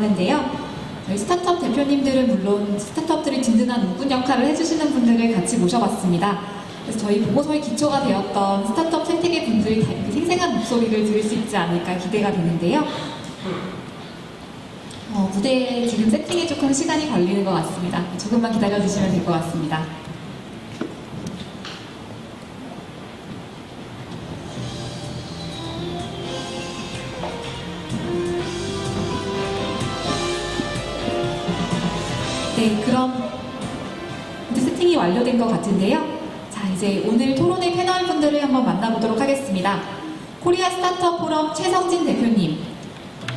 하는데요. 저희 스타트업 대표님들은 물론 스타트업들이 든든한 우군 역할을 해주시는 분들을 같이 모셔봤습니다. 그래서 저희 보고서의 기초가 되었던 스타트업 생태계 분들이 다 이렇게 생생한 목소리를 들을 수 있지 않을까 기대가 되는데요. 무대에 지금 세팅에 조금 시간이 걸리는 것 같습니다. 조금만 기다려주시면 될 것 같습니다. 네, 그럼 이제 세팅이 완료된 것 같은데요. 자, 이제 오늘 토론회 패널 분들을 한번 만나보도록 하겠습니다. 코리아 스타트업 포럼 최성진 대표님,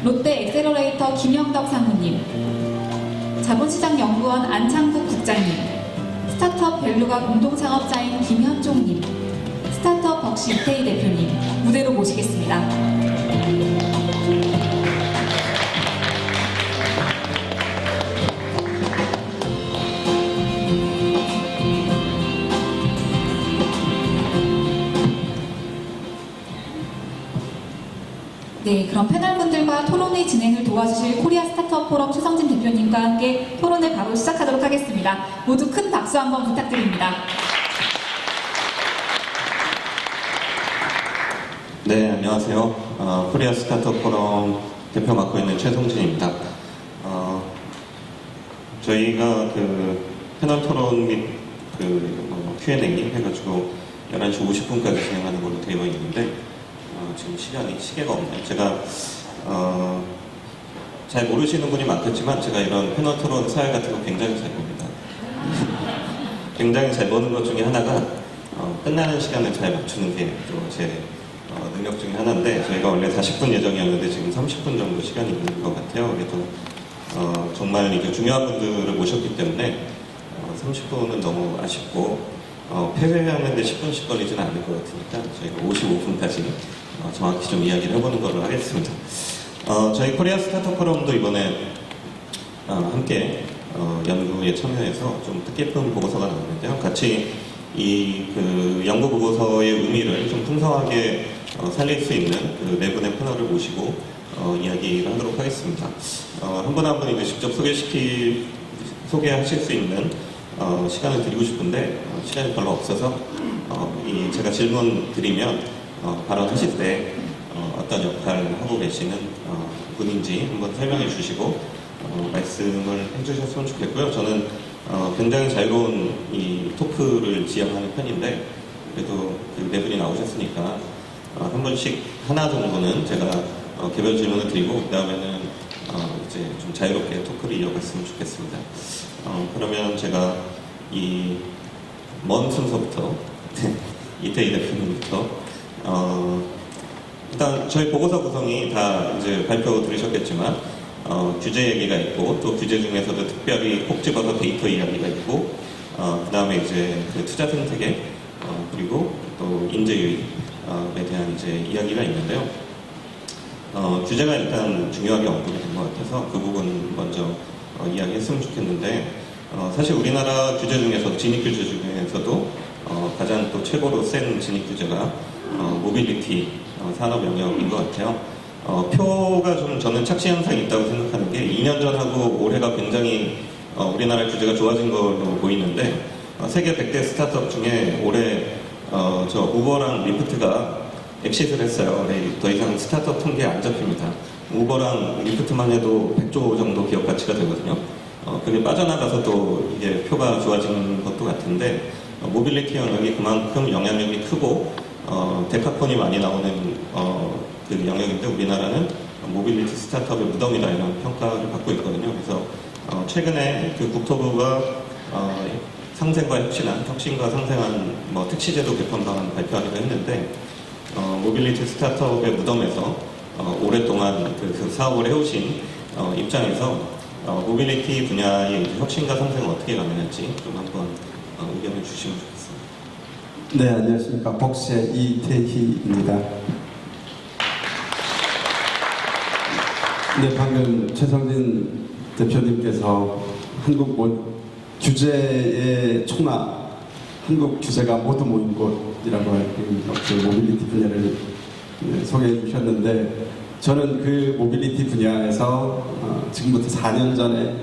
롯데 엑셀러레이터 김영덕 상무님, 자본시장연구원 안창국 국장님, 스타트업 밸류가 공동창업자인 김현종님, 스타트업 벅시 이태희 대표님 무대로 모시겠습니다. 네, 그럼 패널분들과 토론회 진행을 도와주실 코리아 스타트업 포럼 최성진 대표님과 함께 토론을 바로 시작하도록 하겠습니다. 모두 큰 박수 한번 부탁드립니다. 네, 안녕하세요. 코리아 스타트업 포럼 대표 맡고 있는 최성진입니다. 저희가 그 패널 토론 및 Q&A 해가지고 11시 50분까지 진행하는 걸로 되어 있는데 지금 시계가 없네요. 제가 잘 모르시는 분이 많겠지만 제가 이런 패널 토론 사회 같은 거 굉장히 잘 봅니다. 굉장히 잘 보는 것 중에 하나가 끝나는 시간을 잘 맞추는 게 또 제 능력 중에 하나인데, 저희가 원래 40분 예정이었는데 지금 30분 정도 시간이 있는 것 같아요. 그래도 정말 이제 중요한 분들을 모셨기 때문에 30분은 너무 아쉽고 폐회하는데 10분씩 걸리지는 않을 것 같으니까 저희가 55분까지 정확히 좀 이야기를 해보는 걸로 하겠습니다. 저희 코리아 스타트업 포럼도 이번에 함께 연구에 참여해서 좀 뜻깊은 보고서가 나왔는데요. 같이 이 연구 보고서의 의미를 좀 풍성하게 살릴 수 있는 그 네 분의 패널을 모시고 이야기를 하도록 하겠습니다. 한 분 한 분 이제 직접 소개하실 수 있는 시간을 드리고 싶은데 시간이 별로 없어서 제가 질문 드리면 발언하실 때 어떤 역할을 하고 계시는 분인지 한번 설명해 주시고 말씀을 해주셨으면 좋겠고요. 저는 굉장히 자유로운 이 토크를 지향하는 편인데, 그래도 그 네 분이 나오셨으니까 한 분씩 하나 정도는 제가 개별 질문을 드리고 그 다음에는 이제 좀 자유롭게 토크를 이어갔으면 좋겠습니다. 그러면 제가 이 먼 순서부터 이태희 대표님부터 일단 저희 보고서 구성이 다 이제 발표 들으셨겠지만 규제 얘기가 있고, 또 규제 중에서도 특별히 콕 집어서 데이터 이야기가 있고, 그 다음에 이제 그 투자 생태계, 그리고 또 인재유입에 대한 이제 이야기가 있는데요. 규제가 일단 중요하게 언급이 된 것 같아서 그 부분 먼저 이야기했으면 좋겠는데, 사실 우리나라 규제 중에서 진입 규제 중에서도 가장 또 최고로 센 진입 규제가 모빌리티 산업 영역인 것 같아요. 표가 좀 저는 착시 현상이 있다고 생각하는 게 2년 전하고 올해가 굉장히 우리나라 규제가 좋아진 걸로 보이는데, 세계 100대 스타트업 중에 올해 저 우버랑 리프트가 엑시트를 했어요. 더 이상 스타트업 통계에 안 잡힙니다. 우버랑 리프트만 해도 100조 정도 기업 가치가 되거든요. 그게 빠져나가서 또 이게 표가 좋아진 것도 같은데, 모빌리티 영역이 그만큼 영향력이 크고 데카폰이 많이 나오는 그 영역인데, 우리나라는 모빌리티 스타트업의 무덤이다 이런 평가를 받고 있거든요. 그래서 최근에 그 국토부가 상생과 혁신과 상생한 특시제도 개편 방안 발표하기로 했는데, 모빌리티 스타트업의 무덤에서 오랫동안 그 사업을 해오신 입장에서 모빌리티 분야의 혁신과 상생을 어떻게 가능할지 좀 한번 의견을 주시면 좋겠습니다. 네, 안녕하십니까. 복시의 이태희입니다. 네, 방금 최성진 대표님께서 한국 규제의 총화, 한국 규제가 모두 모인 곳이라고 할 그 모빌리티 분야를 소개해 주셨는데, 저는 그 모빌리티 분야에서 지금부터 4년 전에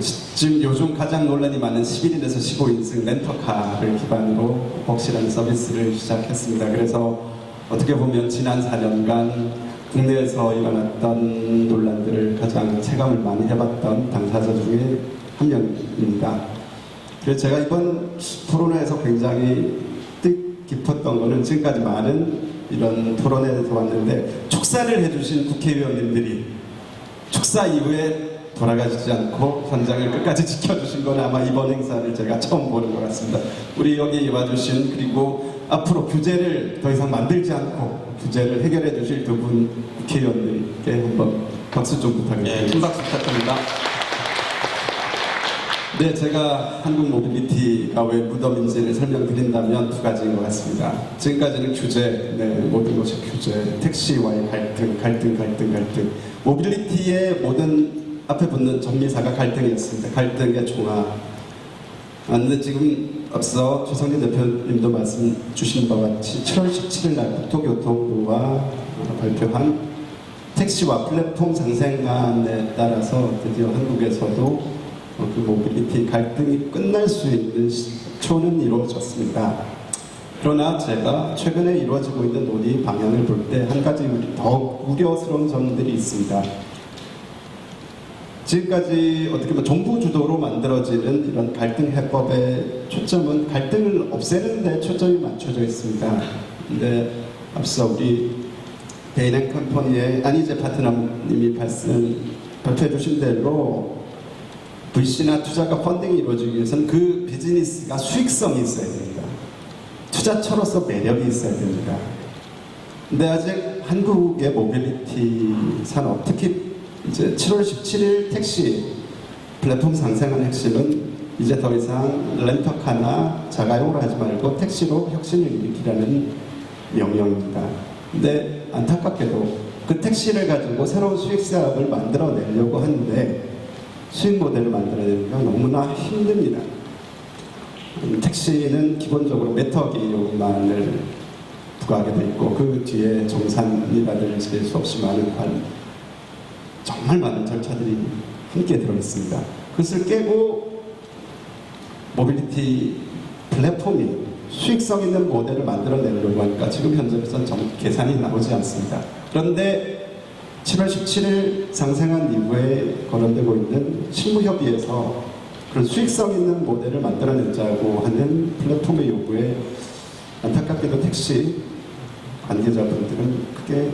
지금 요즘 가장 논란이 많은 11인에서 15인승 렌터카를 기반으로 벅시라는 서비스를 시작했습니다. 그래서 어떻게 보면 지난 4년간 국내에서 일어났던 논란들을 가장 체감을 많이 해봤던 당사자 중에 한 명입니다. 그래서 제가 이번 토론회에서 굉장히 뜻깊었던 거는 지금까지 많은 이런 토론회에서 왔는데 축사를 해주신 국회의원님들이 축사 이후에 돌아가시지 않고 현장을 끝까지 지켜주신 건 아마 이번 행사를 제가 처음 보는 것 같습니다. 우리 여기 와주신 그리고 앞으로 규제를 더 이상 만들지 않고 규제를 해결해 주실 두 분 국회의원들께 한번 박수 좀 부탁드립니다. 큰 박수 부탁드립니다. 네, 제가 한국 모빌리티가 왜 무덤인지를 설명드린다면 두 가지인 것 같습니다. 지금까지는 규제, 모든 것이 규제, 택시와의 갈등. 모빌리티의 모든 앞에 붙는 전미사가 갈등이었습니다. 갈등의 종합. 근데 지금 앞서 최성진 대표님도 말씀 주신 바와 같이 7월 17일 날 국토교통부가 발표한 택시와 플랫폼 상생안에 따라서 드디어 한국에서도 그 모빌리티 갈등이 끝날 수 있는 시초는 이루어졌습니다. 그러나 제가 최근에 이루어지고 있는 논의 방향을 볼 때 한 가지 더욱 우려스러운 점들이 있습니다. 지금까지 어떻게 보면 정부 주도로 만들어지는 이런 갈등 해법의 초점은 갈등을 없애는 데 초점이 맞춰져 있습니다. 근데 앞서 우리 베인앤 컴퍼니의 안희재 파트너님이 발표해 주신 대로 VC나 투자가 펀딩이 이루어지기 위해서는 그 비즈니스가 수익성이 있어야 됩니다. 투자처로서 매력이 있어야 됩니다. 근데 아직 한국의 모빌리티 산업, 특히 이제 7월 17일 택시 플랫폼 상생한 핵심은 이제 더 이상 렌터카나 자가용으로 하지 말고 택시로 혁신을 일으키라는 명령입니다. 근데 안타깝게도 그 택시를 가지고 새로운 수익 사업을 만들어내려고 하는데 수익 모델을 만들어내기가 너무나 힘듭니다. 택시는 기본적으로 매터기요금만을 부과하게 돼 있고 그 뒤에 정산이라든지 셀 수 없이 많은 정말 많은 절차들이 함께 들어있습니다. 그것을 깨고 모빌리티 플랫폼이 수익성 있는 모델을 만들어내려고 하니까 지금 현재로서는 계산이 나오지 않습니다. 그런데 7월 17일 상생한 이후에 거론되고 있는 실무협의에서 그런 수익성 있는 모델을 만들어내자고 하는 플랫폼의 요구에 안타깝게도 택시 관계자분들은 크게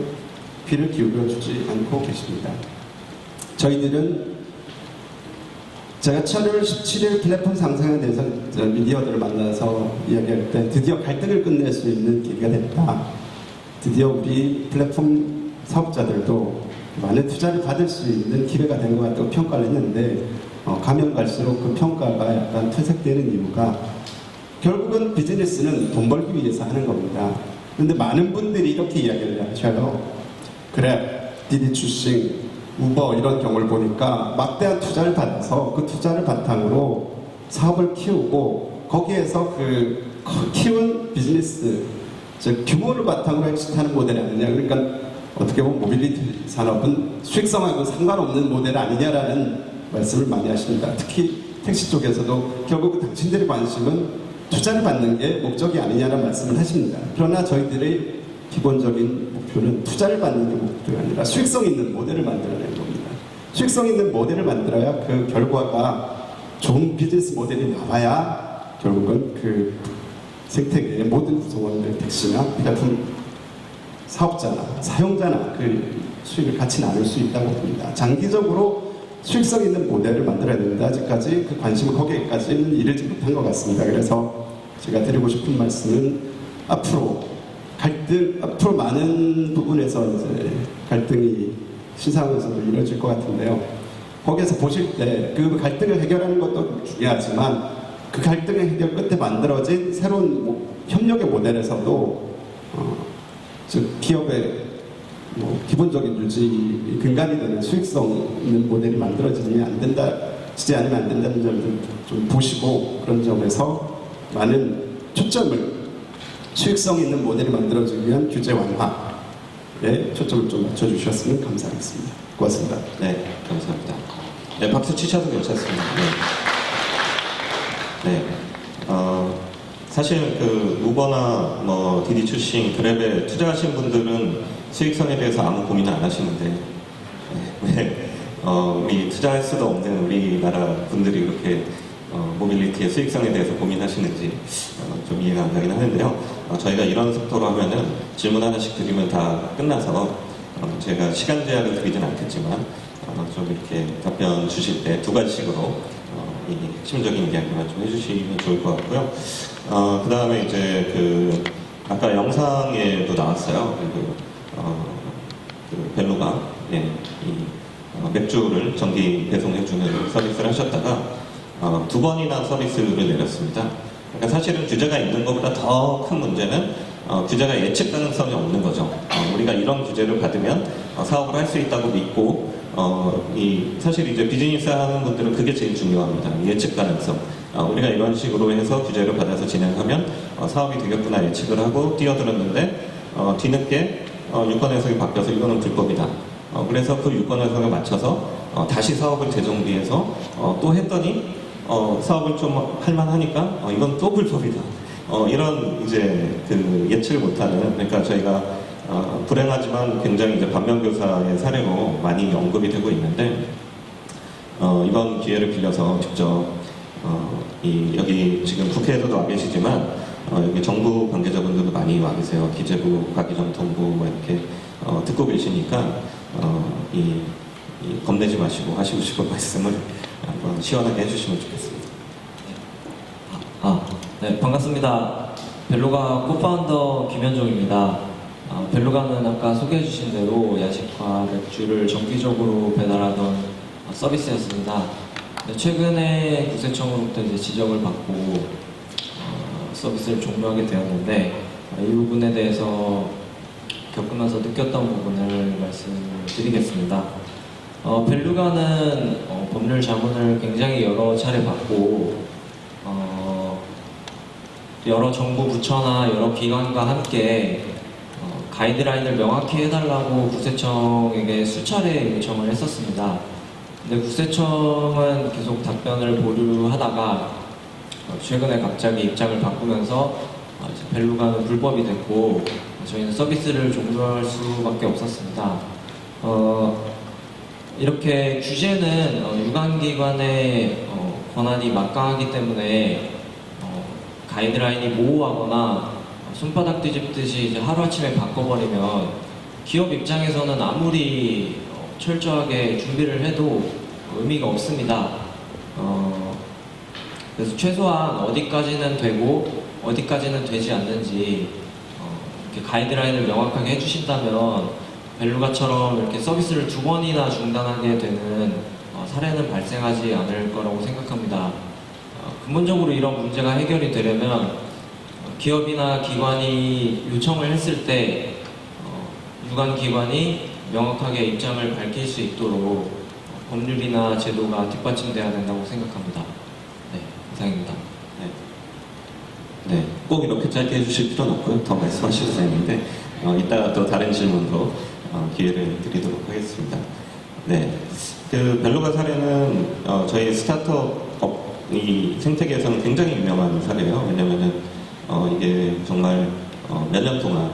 귀를 기울여 주지 않고 계십니다. 저희들은 제가 7월 17일 플랫폼 상생에 대해서 미디어들을 만나서 이야기할 때 드디어 갈등을 끝낼 수 있는 계기가 됐다. 드디어 우리 플랫폼 사업자들도 많은 투자를 받을 수 있는 기회가 된 것 같다고 평가를 했는데 가면 갈수록 그 평가가 약간 퇴색되는 이유가 결국은 비즈니스는 돈 벌기 위해서 하는 겁니다. 그런데 많은 분들이 이렇게 이야기를 하셔요. 그래, 디디 출싱, 우버 이런 경우를 보니까 막대한 투자를 받아서 그 투자를 바탕으로 사업을 키우고 거기에서 그 키운 비즈니스, 즉 규모를 바탕으로 엑시트하는 모델이 아니냐. 그러니까 어떻게 보면 모빌리티 산업은 수익성하고 상관없는 모델 아니냐라는 말씀을 많이 하십니다. 특히 택시 쪽에서도 결국 당신들의 관심은 투자를 받는 게 목적이 아니냐라는 말씀을 하십니다. 그러나 저희들의 기본적인 목표는 투자를 받는 게 목표가 아니라 수익성 있는 모델을 만들어내는 겁니다. 수익성 있는 모델을 만들어야 그 결과가 좋은 비즈니스 모델이 나와야 결국은 그 생태계의 모든 구성원들, 택시나 플랫폼 사업자나 사용자나 그 수익을 같이 나눌 수 있다고 봅니다. 장기적으로 수익성 있는 모델을 만들어야 됩니다. 아직까지 그 관심은 거기까지는 이르지 못한 것 같습니다. 그래서 제가 드리고 싶은 말씀은 앞으로 많은 부분에서 이제 갈등이 시사회에서도 이루어질 것 같은데요. 거기에서 보실 때 그 갈등을 해결하는 것도 중요하지만 그 갈등의 해결 끝에 만들어진 새로운 협력의 모델에서도 즉 기업의 기본적인 유지 근간이 되는 수익성 있는 모델이 만들어지지 않으면 안 된다는 점을 좀 보시고 그런 점에서 많은 초점을 수익성 있는 모델이 만들어지기 위한 규제 완화 초점을 좀 맞춰주셨으면 감사하겠습니다. 고맙습니다. 네, 감사합니다. 네, 박수 치셔도 괜찮습니다. 네. 네. 사실 그 우버나 뭐 디디 출신 그랩에 투자하신 분들은 수익성에 대해서 아무 고민을 안 하시는데 왜 우리 투자할 수도 없는 우리나라 분들이 그렇게 모빌리티의 수익성에 대해서 고민하시는지 좀 이해가 안 가긴 하는데요. 저희가 이런 속도로 하면은 질문 하나씩 드리면 다 끝나서 제가 시간 제약을 드리진 않겠지만 좀 이렇게 답변 주실 때 두 가지씩으로 이 핵심적인 이야기만 좀 해주시면 좋을 것 같고요. 그 다음에 이제 그 아까 영상에도 나왔어요. 그 벨로가 맥주를 정기 배송해주는 서비스를 하셨다가 두 번이나 서비스를 내렸습니다. 그러니까 사실은 규제가 있는 것보다 더 큰 문제는 규제가 예측 가능성이 없는 거죠. 우리가 이런 규제를 받으면 사업을 할 수 있다고 믿고 사실 이제 비즈니스 하는 분들은 그게 제일 중요합니다. 예측 가능성. 우리가 이런 식으로 해서 규제를 받아서 진행하면 사업이 되겠구나 예측을 하고 뛰어들었는데 뒤늦게 유권 해석이 바뀌어서 이거는 불법이다. 그래서 그 유권 해석에 맞춰서 다시 사업을 재정비해서 또 했더니 사업을 좀 할만하니까 이건 또 불법이다. 이런 이제 그 예측을 못하는, 그러니까 저희가 불행하지만 굉장히 이제 반면교사의 사례로 많이 언급이 되고 있는데 이번 기회를 빌려서 직접 여기 지금 국회에서도 와 계시지만 여기 정부 관계자분들도 많이 와 계세요. 기재부, 과기정통부 뭐 이렇게 듣고 계시니까 겁내지 마시고 하시고 싶은 말씀을 한번 시원하게 해주시면 좋겠습니다. 네, 반갑습니다. 벨로가 코파운더 김현종입니다. 벨로가는 아까 소개해주신 대로 야식과 맥주를 정기적으로 배달하던 서비스였습니다. 네, 최근에 구세청으로부터 이제 지적을 받고 서비스를 종료하게 되었는데 이 부분에 대해서 겪으면서 느꼈던 부분을 말씀드리겠습니다. 벨루가는 법률 자문을 굉장히 여러 차례 받고 여러 정부 부처나 여러 기관과 함께 가이드라인을 명확히 해달라고 구세청에게 수차례 요청을 했었습니다. 근데 구세청은 계속 답변을 보류하다가 최근에 갑자기 입장을 바꾸면서 벨루가는 불법이 됐고 저희는 서비스를 종료할 수밖에 없었습니다. 이렇게 규제는 유관기관의 권한이 막강하기 때문에 가이드라인이 모호하거나 손바닥 뒤집듯이 이제 하루아침에 바꿔버리면 기업 입장에서는 아무리 철저하게 준비를 해도 의미가 없습니다. 그래서 최소한 어디까지는 되고 어디까지는 되지 않는지 이렇게 가이드라인을 명확하게 해주신다면 벨루가처럼 이렇게 서비스를 두 번이나 중단하게 되는 사례는 발생하지 않을 거라고 생각합니다. 근본적으로 이런 문제가 해결이 되려면 기업이나 기관이 요청을 했을 때 유관기관이 명확하게 입장을 밝힐 수 있도록 법률이나 제도가 뒷받침돼야 된다고 생각합니다. 네, 이상입니다. 네, 꼭 이렇게 짧게 해주실 필요는 없고요. 더 말씀하셔도 되는데 이따가 또 다른 질문도 기회를 드리도록 하겠습니다. 네, 그 벨루가 사례는 저희 스타트업 이 생태계에서는 굉장히 유명한 사례예요. 왜냐면은 이게 정말 몇 년 동안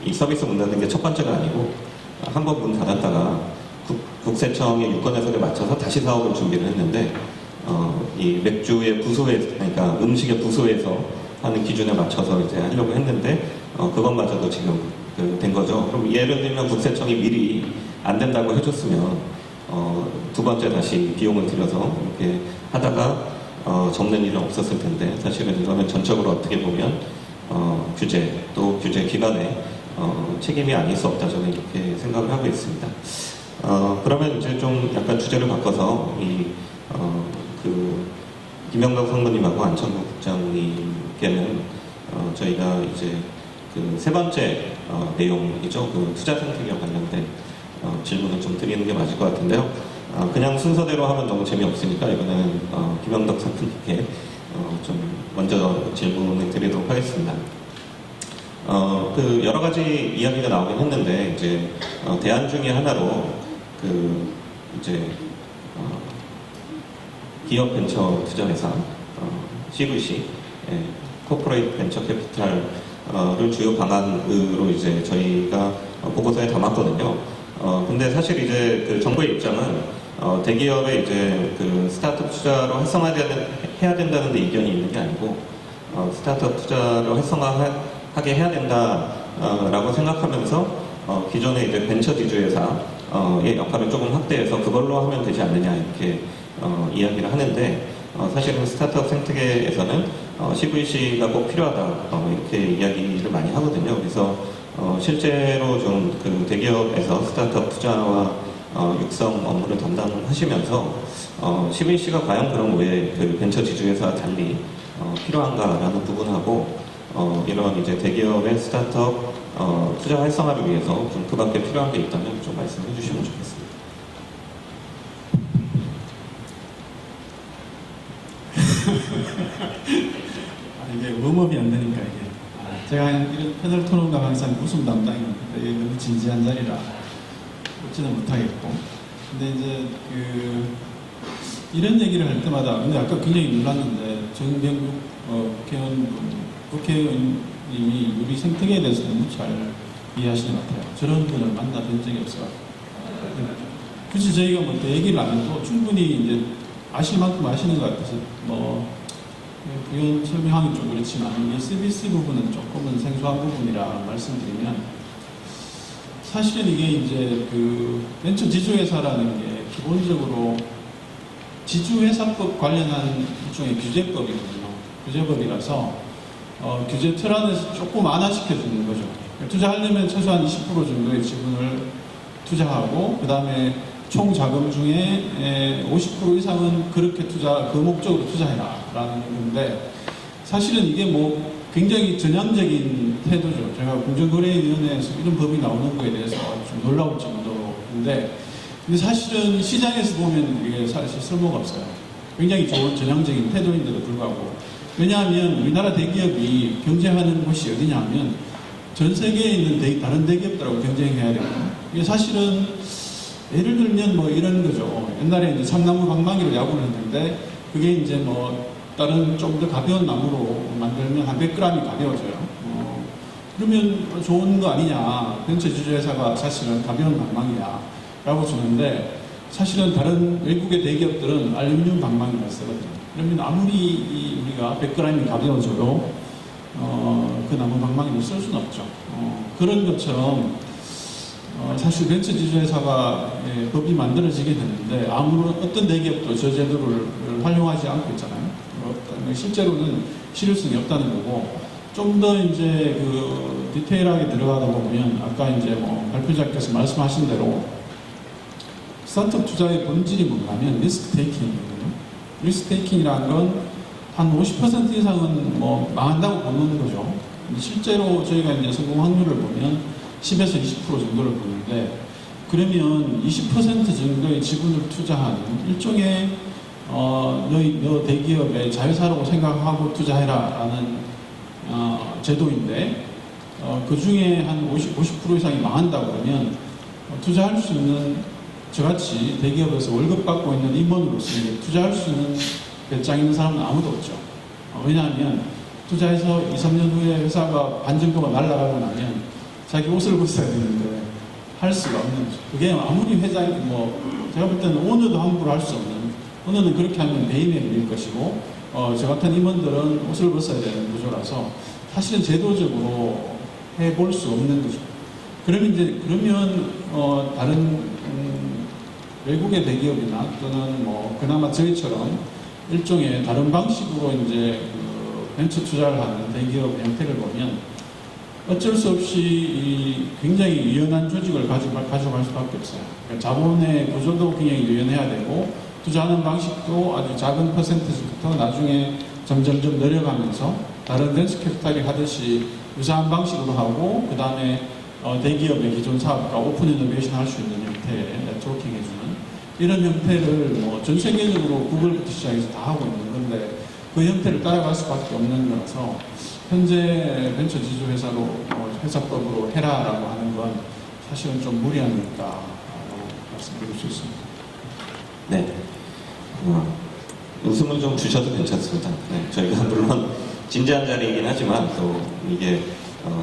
이 서비스 문 닫는 게 첫 번째가 아니고 한 번 문 닫았다가 국세청의 유권 해석에 맞춰서 다시 사업을 준비를 했는데 이 맥주의 부소에, 그러니까 음식의 부소에서 하는 기준에 맞춰서 이제 하려고 했는데 그것마저도 지금 된 거죠. 그럼 예를 들면 국세청이 미리 안 된다고 해줬으면 두 번째 다시 비용을 들여서 이렇게 하다가 접는 일은 없었을 텐데 사실은 이거는 전적으로 어떻게 보면 규제 또 규제 기관의 책임이 아닐 수 없다 저는 이렇게 생각을 하고 있습니다. 그러면 이제 좀 약간 주제를 바꿔서 그 김영덕 상무님하고 안천국 국장님께는 저희가 이제 그 세 번째 내용이죠. 그 투자 생태계와 관련된 질문을 좀 드리는 게 맞을 것 같은데요. 그냥 순서대로 하면 너무 재미없으니까 이거는 김영덕 상무님께 좀 먼저 질문을 드리도록 하겠습니다. 그 여러 가지 이야기가 나오긴 했는데 이제 대안 중에 하나로 그 이제 기업 벤처 투자 회사 CVC 코퍼레이트 벤처 캐피탈을 주요 방안으로 이제 저희가 보고서에 담았거든요. 근데 사실 이제 그 정부의 입장은 대기업의 이제 그 스타트업 투자로 활성화해야 된다는 데 이견이 있는 게 아니고 스타트업 투자를 활성화하게 해야 된다라고 생각하면서 기존의 이제 벤처 지주 회사의 역할을 조금 확대해서 그걸로 하면 되지 않느냐 이렇게 이야기를 하는데 사실은 스타트업 생태계에서는 CVC가 꼭 필요하다 이렇게 이야기를 많이 하거든요. 그래서 실제로 좀 그 대기업에서 스타트업 투자와 육성 업무를 담당하시면서 CVC가 과연 그런 왜 그 벤처 지주회사와 달리 필요한가라는 부분하고 이런 이제 대기업의 스타트업 투자 활성화를 위해서 좀 그밖에 필요한 게 있다면 좀 말씀해 주시면 좋겠습니다. 이게 웜업이 안 되니까 이게 제가 이런 패널 토론과 항상 웃음 담당이니까 이게 너무 진지한 자리라 웃지는 못하겠고 근데 이제 이런 얘기를 할 때마다 근데 아까 굉장히 놀랐는데 정병국 국회의원님이 우리 생태계에 대해서 너무 잘 이해하시는 것 같아요. 저런 분을 만나본 적이 없어요. 굳이 저희가 뭐 또 얘기를 안 해도 충분히 이제 아실 만큼 아시는 것 같아서 부연 설명하기 좀 그렇지만 SBC 부분은 조금은 생소한 부분이라 말씀드리면 사실은 이게 이제 그 벤처 지주회사라는 게 기본적으로 지주회사법 관련한 일종의 규제법이거든요. 규제법이라서 규제 틀 안에서 조금 완화시켜주는 거죠. 투자하려면 최소한 20% 정도의 지분을 투자하고 그 다음에 총 자금 중에 50% 이상은 그렇게 그 목적으로 투자해라 라는 건데 사실은 이게 뭐 굉장히 전향적인 태도죠. 제가 공정거래위원회에서 이런 법이 나오는 거에 대해서 좀 놀라울 정도인데 근데 사실은 시장에서 보면 이게 사실 쓸모가 없어요. 굉장히 좋은 전향적인 태도인데도 불구하고 왜냐하면 우리나라 대기업이 경쟁하는 곳이 어디냐 하면 전 세계에 있는 다른 대기업들하고 경쟁해야 되고 이게 사실은 예를 들면 뭐 이런 거죠. 옛날에 이제 참나무 방망이로 야구를 했는데 그게 이제 뭐 다른 좀 더 가벼운 나무로 만들면 한 100g이 가벼워져요. 그러면 좋은 거 아니냐. 벤처 지주회사가 사실은 가벼운 방망이야 라고 주는데 사실은 다른 외국의 대기업들은 알루미늄 방망이를 쓰거든요. 그러면 아무리 우리가 100g이 가벼워져도 그 나무 방망이를 쓸 수는 없죠. 그런 것처럼 사실 벤처 지주회사가 법이 만들어지게 되는데 아무런 어떤 대기업도 저 제도를 활용하지 않고 있잖아요. 실제로는 실효성이 없다는 거고 좀 더 이제 그 디테일하게 들어가다 보면 아까 이제 뭐 발표자께서 말씀하신 대로 스타트업 투자의 본질이 뭐냐면 리스크 테이킹이거든요. 리스크 테이킹이라는 건 한 50% 이상은 뭐 망한다고 보는 거죠. 실제로 저희가 이제 성공 확률을 보면 10에서 20% 정도를 보는데 그러면 20% 정도의 지분을 투자하는 일종의 너 대기업의 자회사라고 생각하고 투자해라라는 제도인데 그 중에 한 50% 이상이 망한다 그러면 투자할 수 있는 저같이 대기업에서 월급 받고 있는 임원으로서 투자할 수 있는 배짱 있는 사람은 아무도 없죠. 왜냐하면 투자해서 2, 3년 후에 회사가 반 정도가 날아가고 나면 자기 옷을 벗어야 되는데 할 수가 없는 거죠. 그게 아무리 회장이 제가 볼 때는 오너도 함부로 할 수 없는 오너는 그렇게 하면 배임에 밀릴 것이고 저 같은 임원들은 옷을 벗어야 되는 구조라서 사실은 제도적으로 해볼 수 없는 거죠. 그러면 다른 외국의 대기업이나 또는 그나마 저희처럼 일종의 다른 방식으로 이제 벤처 투자를 하는 대기업 형태를 보면 어쩔 수 없이 굉장히 유연한 조직을 가져갈 수밖에 없어요. 그러니까 자본의 구조도 굉장히 유연해야 되고 투자하는 방식도 아주 작은 퍼센트부터 나중에 점점점 내려가면서 다른 벤처 캐피탈이 하듯이 유사한 방식으로 하고 그 다음에 대기업의 기존 사업과 오픈 이노베이션 할 수 있는 형태의 네트워킹 해주는 이런 형태를 전 세계적으로 구글부터 시작해서 다 하고 있는 건데 그 형태를 따라갈 수밖에 없는 거라서 현재 벤처 지주 회사로 회사법으로 해라라고 하는 건 사실은 좀 무리한 것 있다라고 말씀드릴 수 있습니다. 네. 웃음을 좀 주셔도 괜찮습니다. 네, 저희가 물론 진지한 자리이긴 하지만 또 이게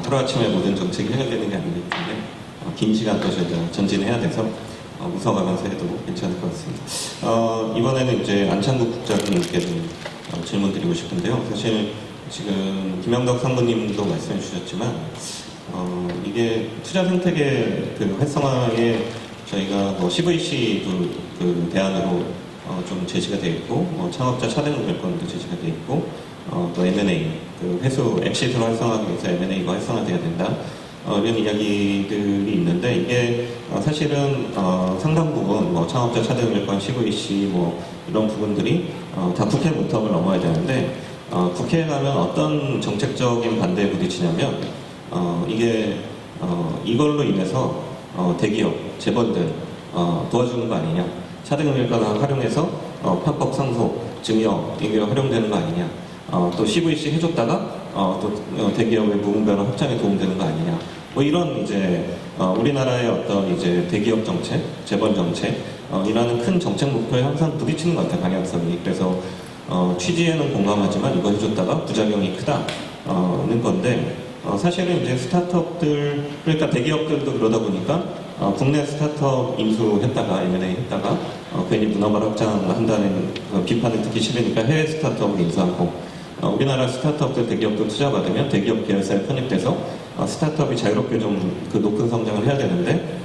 하루아침에 모든 정책이 해결되는 게 아니기 때문에 긴 시간 또 저희가 전진해야 돼서 웃어가면서 해도 괜찮을 것 같습니다. 이번에는 이제 안창국 국장님께 좀 질문 드리고 싶은데요. 사실 지금 김영덕 상무님도 말씀해 주셨지만 이게 투자 생태계 그 활성화에 저희가 뭐 CVC 그 대안으로 좀 제시가 되어 있고 창업자 차등 결권도 제시가 되어 있고 또 M&A 그 회수 엑시트를 활성화하기 위해서 M&A가 활성화돼야 된다. 이런 이야기들이 있는데 이게 사실은 상당 부분 뭐 창업자 차등 결권 CVC 뭐 이런 부분들이 다 국회 문턱을 넘어야 되는데 국회에 가면 어떤 정책적인 반대에 부딪히냐면 이게 이걸로 인해서 대기업 재벌들 도와주는 거 아니냐, 차등을밀가를 활용해서 편법 상속 증여 이게 활용되는 거 아니냐, 또 CVC 해줬다가 또 대기업의 무분별한 확장에 도움되는 거 아니냐, 뭐 이런 이제 우리나라의 어떤 이제 대기업 정책, 재벌 정책 이라는 큰 정책 목표에 항상 부딪히는 것 같아요, 방향성이. 그래서 취지에는 공감하지만 이거 해줬다가 부작용이 크다는 건데 사실은 이제 스타트업들 그러니까 대기업들도 그러다 보니까 국내 스타트업 인수했다가 M&A 했다가 괜히 문화발 확장한다는 비판을 듣기 싫으니까 해외 스타트업을 인수하고 우리나라 스타트업들 대기업들 투자받으면 대기업 계열사에 편입돼서 스타트업이 자유롭게 좀 그 높은 성장을 해야 되는데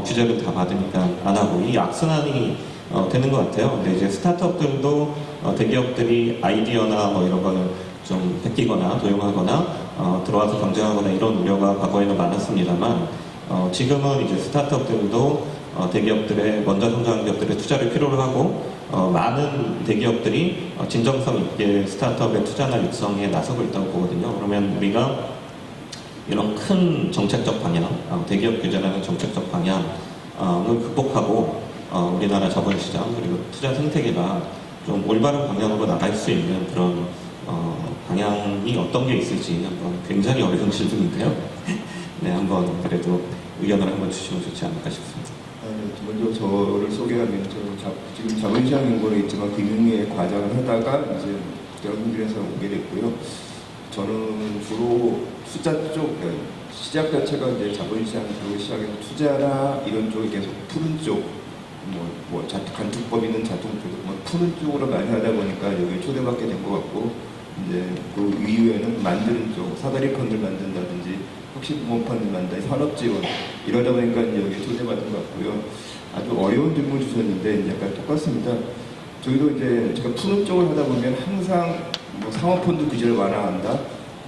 규제를 다 받으니까 안 하고 이 악순환이 되는 것 같아요. 근데 이제 스타트업들도 대기업들이 아이디어나 뭐 이런 거를 좀 베끼거나 도용하거나 들어와서 경쟁하거나 이런 우려가 과거에는 많았습니다만 지금은 이제 스타트업들도 대기업들의 먼저 성장한 기업들의 투자를 필요로 하고 많은 대기업들이 진정성 있게 스타트업의 투자나 육성에 나서고 있다고 보거든요. 그러면 우리가 이런 큰 정책적 방향, 대기업 규제라는 정책적 방향을 극복하고 우리나라 자본시장 그리고 투자 생태계가 좀 올바른 방향으로 나갈 수 있는 그런 방향이 어떤 게 있을지 한번 굉장히 어려운 질문인데요. 네, 한번 그래도 의견을 한번 주시면 좋지 않을까 싶습니다. 먼저 저를 소개하면 저는 지금 자본시장 연구원에 있지만 금융위에 과장을 하다가 이제 여러분들에서 오게 됐고요. 저는 주로 숫자 쪽 시작 자체가 이제 자본시장 쪽을 시작해서 투자나 이런 쪽에 계속 푸는 쪽, 간투법이든 자통 쪽, 푸는 쪽으로 많이 하다 보니까 여기 초대받게 된 것 같고 이제 그 이후에는 만드는 쪽, 사다리 펀드를 만든다든지 혁신부모펀드 만든다든지 산업지원 이러다 보니까 이제 여기 초대받은 것 같고요. 아주 어려운 질문 주셨는데 이제 약간 똑같습니다. 저희도 이제 제가 푸는 쪽을 하다 보면 항상 뭐 상업펀드 규제를 완화한다,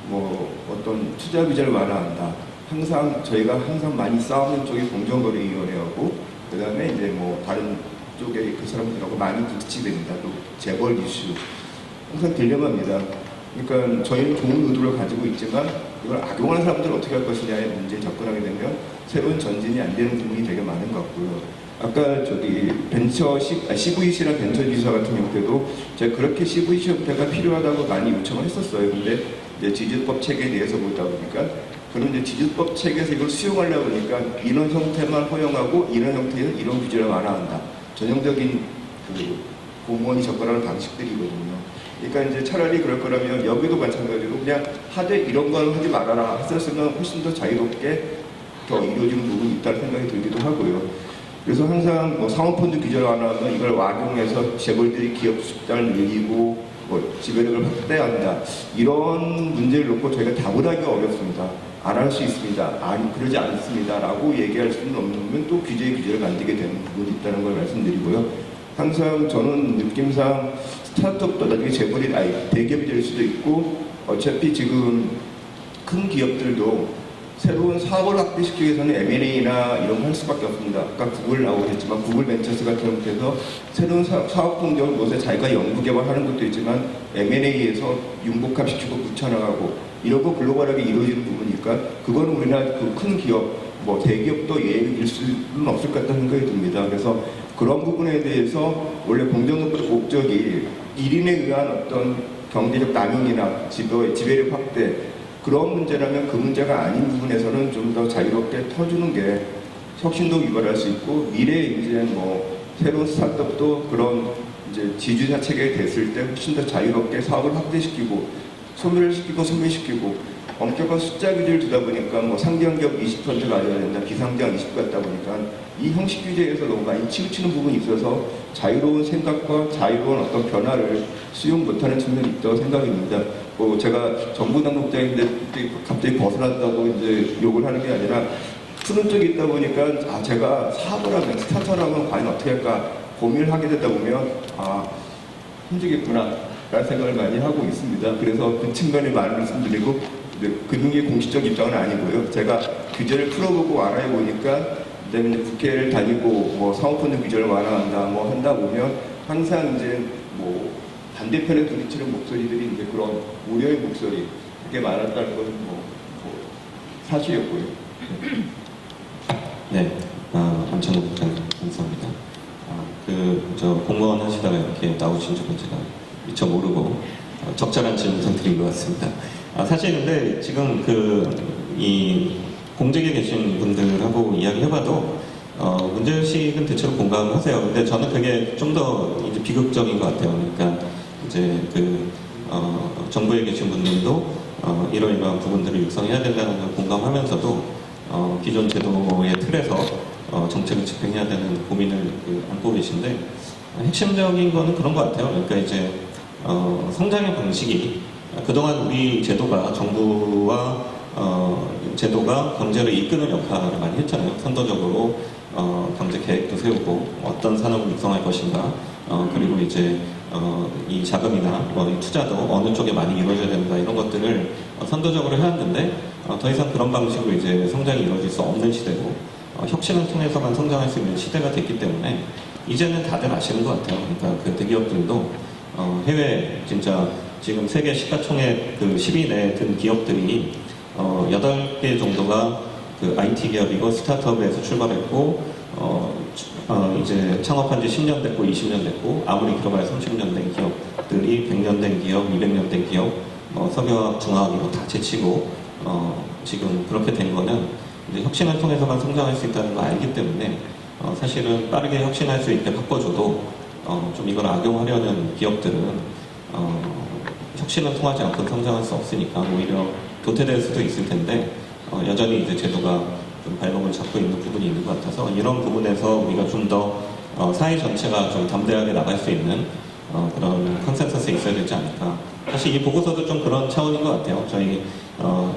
뭐 어떤 투자 규제를 완화한다. 항상 저희가 항상 많이 싸우는 쪽이 공정거래위원회하고 그 다음에 이제 뭐 다른 쪽에 그 사람들하고 많이 부딪히됩니다. 또 재벌 이슈 항상 딜레마입니다. 그러니까 저희는 좋은 의도를 가지고 있지만 이걸 악용하는 사람들을 어떻게 할 것이냐에 문제에 접근하게 되면 새로운 전진이 안 되는 부분이 되게 많은 것 같고요. 아까 저기 CVC랑 벤처 지주사 같은 경우에도 제가 그렇게 CVC 형태가 필요하다고 많이 요청을 했었어요. 근데 이제 지주법 체계에 대해서 보다 보니까 그런 이제 지주법 체계에서 이걸 수용하려고 하니까 이런 형태만 허용하고 이런 형태는 이런 규제를 완화한다. 전형적인 그 공무원이 접근하는 방식들이거든요. 그러니까 이제 차라리 그럴 거라면 여기도 마찬가지로 그냥 하되 이런 건 하지 말아라 했었으면 훨씬 더 자유롭게 더 이루어지는 부분이 있다는 생각이 들기도 하고요. 그래서 항상 뭐 상업펀드 규제를 완화하면 이걸 완용해서 재벌들이 기업 수익을 늘리고 뭐 지배력을 확대한다. 이런 문제를 놓고 저희가 답을 하기가 어렵습니다. 안 할 수 있습니다. 아니 그러지 않습니다. 라고 얘기할 수는 없는 또 규제를 만들게 되는 부분이 있다는 걸 말씀드리고요. 항상 저는 느낌상 스타트업도 나중에 재벌이 대기업이 될 수도 있고 어차피 지금 큰 기업들도 새로운 사업을 확대시키기 위해서는 M&A나 이런 거 할 수밖에 없습니다. 아까 구글 나오셨지만 구글 벤처스 같은 경우에서 새로운 사업 공정을 무엇에 자기가 연구 개발하는 것도 있지만 M&A에서 융복합시키고 붙여나가고 이러고 글로벌하게 이루어지는 부분이니까 그거는 우리나라 그 큰 기업, 뭐 대기업도 예외일 수는 없을 것 같다는 생각이 듭니다. 그래서 그런 부분에 대해서 원래 공정거래 목적이 1인에 의한 어떤 경제적 남용이나 지배력 확대 그런 문제라면 그 문제가 아닌 부분에서는 좀 더 자유롭게 터주는 게 혁신도 유발할 수 있고 미래에 이제 뭐 새로운 스타트업도 그런 이제 지주사 체계가 됐을 때 훨씬 더 자유롭게 사업을 확대시키고 소멸시키고 소멸시키고 엄격한 숫자 규제를 두다 보니까 뭐 상대형기업 20% 가져야 된다, 비상장 20% 갖다 보니까 이 형식 규제에서 너무 많이 치우치는 부분이 있어서 자유로운 생각과 자유로운 어떤 변화를 수용 못하는 측면이 있다고 생각입니다. 뭐 제가 정부 당국자인데 갑자기 벗어난다고 이제 욕을 하는 게 아니라 푸는 쪽이 있다 보니까 아 제가 사업을 하면 스타트업을 과연 어떻게 할까 고민을 하게 되다 보면 아 힘들겠구나 라는 생각을 많이 하고 있습니다. 그래서 그 측면에 말씀드리고 금융의 공식적 입장은 아니고요. 제가 규제를 풀어보고 알아보니까 그다음에 이제 국회를 다니고 뭐 사모펀드 규제를 완화한다 뭐 한다 보면 항상 이제 뭐 반대편에 부딪히는 목소리들이 이제 그런 우려의 목소리 그게 많았다는 것은 뭐 사실이었고요. 네, 안창호 국장님 감사합니다. 저 공무원 하시다가 이렇게 나오신 줄은 제가 미처 모르고 적절한 질문 드린 것 같습니다. 사실 근데 지금 이 공직에 계신 분들하고 이야기해봐도 문제의식은 대체로 공감을 하세요. 근데 저는 그게 좀 더 이제 비극적인 것 같아요. 그러니까 이제 정부에 계신 분들도 이러이러한 부분들을 육성해야 된다는 걸 공감하면서도 기존 제도의 틀에서 정책을 집행해야 되는 고민을 안고 계신데 핵심적인 거는 그런 것 같아요. 그러니까 이제 성장의 방식이 그동안 우리 제도가 정부와 제도가 경제를 이끄는 역할을 많이 했잖아요. 선도적으로 경제 계획도 세우고 어떤 산업을 육성할 것인가 그리고 이제 이 자금이나 뭐 투자도 어느 쪽에 많이 이루어져야 된다 이런 것들을 선도적으로 해왔는데 더 이상 그런 방식으로 이제 성장이 이루어질 수 없는 시대고 혁신을 통해서만 성장할 수 있는 시대가 됐기 때문에 이제는 다들 아시는 것 같아요. 그러니까 그 대기업들도 해외 진짜 지금 세계 시가총액 10위 내에 든 기업들이 8개 정도가 IT 기업이고 스타트업에서 출발했고 이제 창업한 지 10년 됐고 20년 됐고 아무리 길어봐야 30년 된 기업들이 100년 된 기업, 200년 된 기업, 석유화학, 중화학 이거 다 제치고 지금 그렇게 된 거는 이제 혁신을 통해서만 성장할 수 있다는 걸 알기 때문에 사실은 빠르게 혁신할 수 있게 바꿔줘도 좀 이걸 악용하려는 기업들은 혁신을 통하지 않고 성장할 수 없으니까 오히려 도태될 수도 있을 텐데 여전히 이제 제도가 좀 발목을 잡고 있는 부분이 있는 것 같아서 이런 부분에서 우리가 좀 더 사회 전체가 좀 담대하게 나갈 수 있는 그런 컨센서스에 있어야 되지 않을까. 사실 이 보고서도 좀 그런 차원인 것 같아요. 저희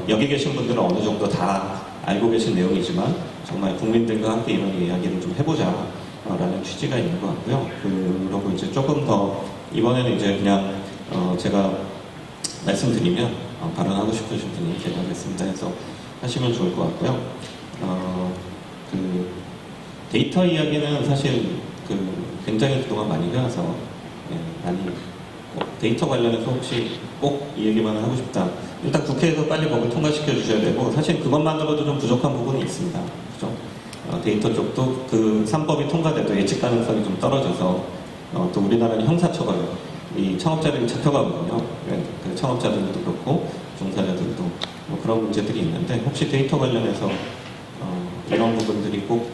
여기 계신 분들은 어느 정도 다 알고 계신 내용이지만 정말 국민들과 함께 이런 이야기를 좀 해보자 라는 취지가 있는 것 같고요. 그리고 이제 조금 더 이번에는 이제 그냥 제가 말씀드리면 발언하고 싶으신 분이 계시겠습니다 해서 하시면 좋을 것 같고요. 데이터 이야기는 사실 굉장히 그동안 많이 해와서 많이 데이터 관련해서 혹시 꼭 이 얘기만 하고 싶다. 일단 국회에서 빨리 법을 통과시켜 주셔야 되고 사실 그것만으로도 좀 부족한 부분이 있습니다. 그죠? 데이터 쪽도 3법이 통과돼도 예측 가능성이 좀 떨어져서 또 우리나라는 형사처벌 이 창업자들이 잡혀가거든요. 그 창업자들도 그렇고 종사자들도 뭐 그런 문제들이 있는데 혹시 데이터 관련해서 이런 부분들이 꼭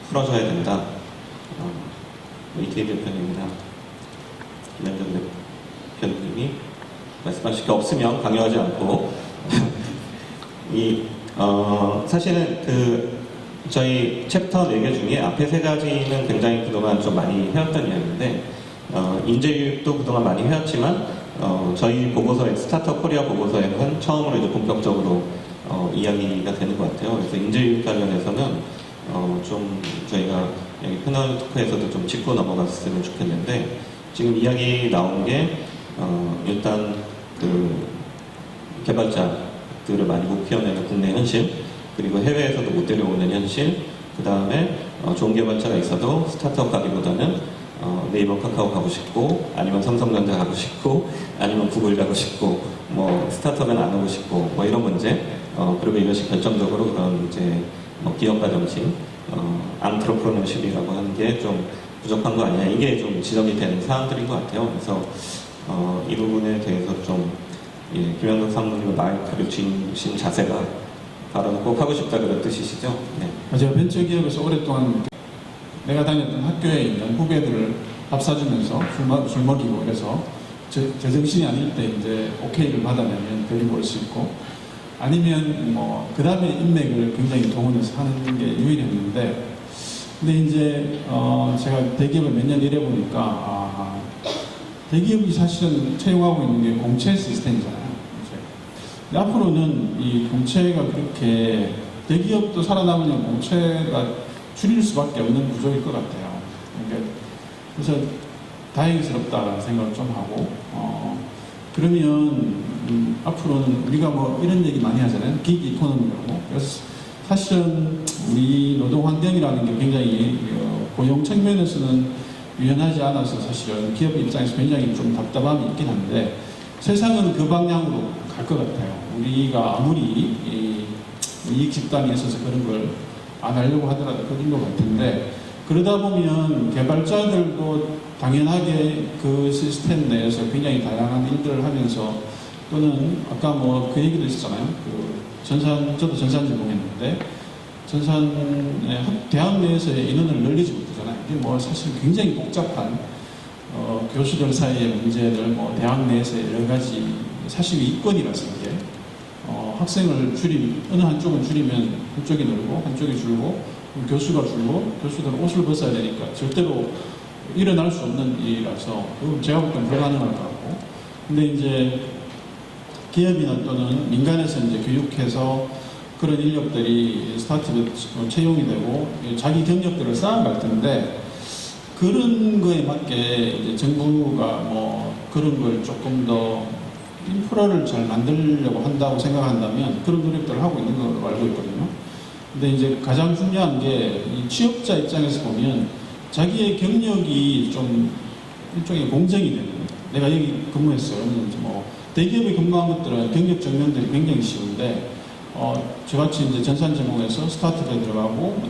풀어줘야 된다. 이태희 대표님이나 김현정 대표님이 말씀하실 게 없으면 강요하지 않고 사실은 저희 챕터 4개 중에 앞에 3가지는 굉장히 그동안 좀 많이 해왔던 이야기인데 인재교육도 그동안 많이 해왔지만 저희 보고서에 스타트업 코리아 보고서에는 처음으로 이제 본격적으로 이야기가 되는 것 같아요. 그래서 인재교육 관련해서는 좀 저희가 여기 패널 토크에서도 좀 짚고 넘어갔으면 좋겠는데 지금 이야기 나온 게 일단 개발자들을 많이 못 키워내는 국내 현실 그리고 해외에서도 못 데려오는 현실 그 다음에 좋은 개발자가 있어도 스타트업 가기보다는 네이버 카카오 가고 싶고 아니면 삼성전자 가고 싶고 아니면 구글 가고 싶고 뭐 스타트업은 안 하고 싶고 뭐 이런 문제 그리고 이것이 결정적으로 그런 이제 기업가 정신 앙트로프로너십이라고 하는 게 좀 부족한 거 아니냐 이게 좀 지적이 되는 사항들인 것 같아요. 그래서 이 부분에 대해서 좀 김현덕 상무님 마이크를 쥐신 자세가 발언을 꼭 하고 싶다 그런 뜻이시죠? 네. 제가 벤처기업에서 오랫동안 내가 다녔던 학교에 있는 후배들을 밥 사주면서 술 먹이고 그래서 제정신이 아닐 때 이제 오케이를 받아내면 데리고 올 수 있고 아니면 뭐 그 다음에 인맥을 굉장히 동원해서 하는 게 유일했는데 근데 이제 제가 대기업을 몇 년 일해보니까 대기업이 사실은 채용하고 있는 게 공채 시스템이잖아요. 근데 앞으로는 이 공채가 그렇게 대기업도 살아남으려면 공채가 줄일 수밖에 없는 구조일 것 같아요. 그러니까 그래서 다행스럽다라는 생각을 좀 하고 그러면 앞으로는 우리가 뭐 이런 얘기 많이 하잖아요. 긱 이코노미라고. 그래서 사실은 우리 노동 환경이라는 게 굉장히 고용 측면에서는 유연하지 않아서 사실은 기업 입장에서 굉장히 좀 답답함이 있긴 한데 세상은 그 방향으로 갈 것 같아요. 우리가 아무리 이익 집단에 있어서 그런 걸 안 하려고 하더라도 그런 것 같은데 그러다 보면 개발자들도 당연하게 그 시스템 내에서 굉장히 다양한 일들을 하면서 또는 아까 뭐 그 얘기도 있었잖아요. 저도 전산 전공했는데 대학 내에서의 인원을 늘리지 못하잖아요. 이게 뭐 사실 굉장히 복잡한 교수들 사이의 문제들, 뭐 대학 내에서의 여러 가지 사실 이권이라서 이게 학생을 어느 한쪽은 줄이면 한쪽이 늘고 한쪽이 줄고 교수가 줄고 교수들은 옷을 벗어야 되니까 절대로 일어날 수 없는 일이라서 제가 볼 때는 불가능할 것 같고 근데 이제 기업이나 또는 민간에서 이제 교육해서 그런 인력들이 스타트업 채용이 되고 자기 경력들을 쌓아갈 텐데 그런 거에 맞게 이제 정부가 뭐 그런 걸 조금 더 인프라를 잘 만들려고 한다고 생각한다면 그런 노력들을 하고 있는 걸로 알고 있거든요. 근데 이제 가장 중요한 게 이 취업자 입장에서 보면 자기의 경력이 좀 일종의 공정이 되는 내가 여기 근무했어요. 뭐 대기업에 근무한 것들은 경력 증명들이 굉장히 쉬운데 저같이 이제 전산 전공에서 스타트업에